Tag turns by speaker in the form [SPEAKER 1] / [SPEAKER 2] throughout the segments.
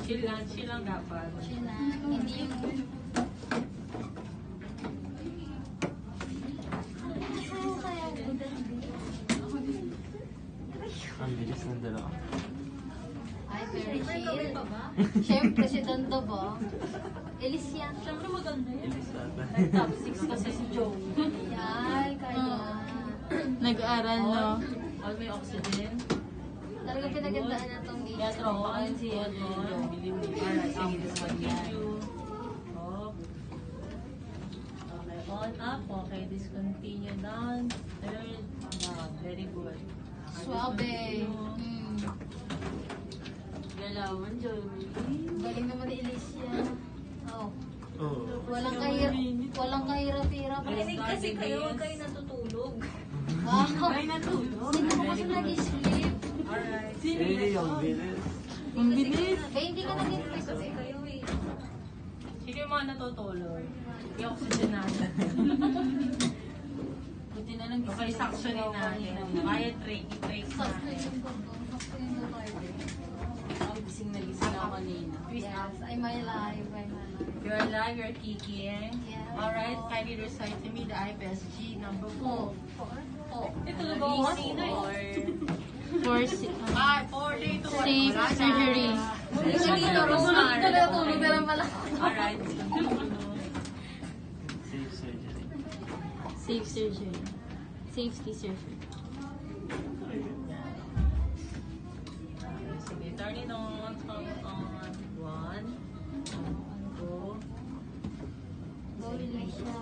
[SPEAKER 1] Chill lang dapat.
[SPEAKER 2] Chill lang. Hindi yung...
[SPEAKER 3] Ang bilis ng dalawa.
[SPEAKER 2] Ay, very chill. Siyempre, si Dondo ba? Elise yan.
[SPEAKER 1] Siyempre maganda yan.
[SPEAKER 3] Bilis ata.
[SPEAKER 1] Top 6 kasi si Joe.
[SPEAKER 2] Ay, kaya.
[SPEAKER 4] Nag-aaral, no?
[SPEAKER 1] All may oxygen.
[SPEAKER 2] Talaga pinagandaan na itong
[SPEAKER 1] Kaya tropakan si Joe. Alright, sige, this one yan. Up. Okay, on up. Okay, discontinue down. Third. Down. Very good.
[SPEAKER 2] Suabe.
[SPEAKER 1] Galawan, Joe.
[SPEAKER 2] Galing naman ni Elise yan. Oh.
[SPEAKER 3] Oo.
[SPEAKER 2] Walang kahirap-hirap.
[SPEAKER 1] Marinig kasi kayo, huwag kayo natutulog.
[SPEAKER 2] Wow.
[SPEAKER 1] Ay, natulog.
[SPEAKER 2] Sino ko kasi nag-sleep?
[SPEAKER 1] Alright.
[SPEAKER 3] Eh, ang bilis.
[SPEAKER 4] Ang bilis.
[SPEAKER 2] Kaya hindi ka nag-sleep kasi.
[SPEAKER 1] Kayo eh. Sino yung mga natutulog? I-oxygen natin.
[SPEAKER 4] Buti na lang
[SPEAKER 1] Okay, suctionin natin. Kaya i-trace
[SPEAKER 2] Sakto
[SPEAKER 1] natin.
[SPEAKER 2] yung gundo. Sakto yung gundo.
[SPEAKER 4] Ang gising na gising ako kanina.
[SPEAKER 1] Twist out.
[SPEAKER 2] Yes, I'm my life. I'm my life.
[SPEAKER 1] You're alive, you're kicking.
[SPEAKER 2] Yes.
[SPEAKER 1] Alright, kindly recite to me the IPSG number 4. Ito na ba
[SPEAKER 4] Four.
[SPEAKER 1] ako kanina
[SPEAKER 4] For
[SPEAKER 1] 4 day to
[SPEAKER 4] safe surgery.
[SPEAKER 2] Tulog na lang pala.
[SPEAKER 1] Alright.
[SPEAKER 3] Safe surgery.
[SPEAKER 4] Safe surgery. Safety surgery.
[SPEAKER 1] Sige, turn it on. Turn it on. 1. Go.
[SPEAKER 2] Go, Alicia.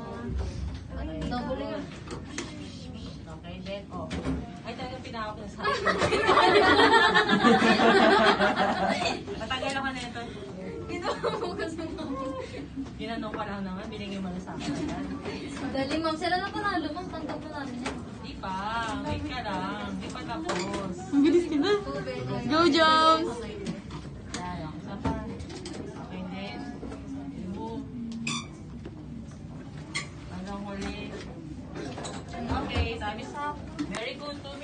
[SPEAKER 2] Ay, double yun.
[SPEAKER 1] Okay, then off. Ay, talaga pinakap na sa akin. Matagal ako na ito.
[SPEAKER 2] Kinubukas mo na.
[SPEAKER 1] Ginanong ko lang naman, binigay mo na sa akin.
[SPEAKER 2] Dali, ma'am. Sila na panalo, ma'am. Tanggap na namin yan.
[SPEAKER 1] Di pa. Wait ka lang. Di pa tapos.
[SPEAKER 4] Ang bilis ka na. Go, Jones!
[SPEAKER 1] Yan, isa pa. Okay, then. Move. Hanggang huli. Okay, time is up. Very good to me.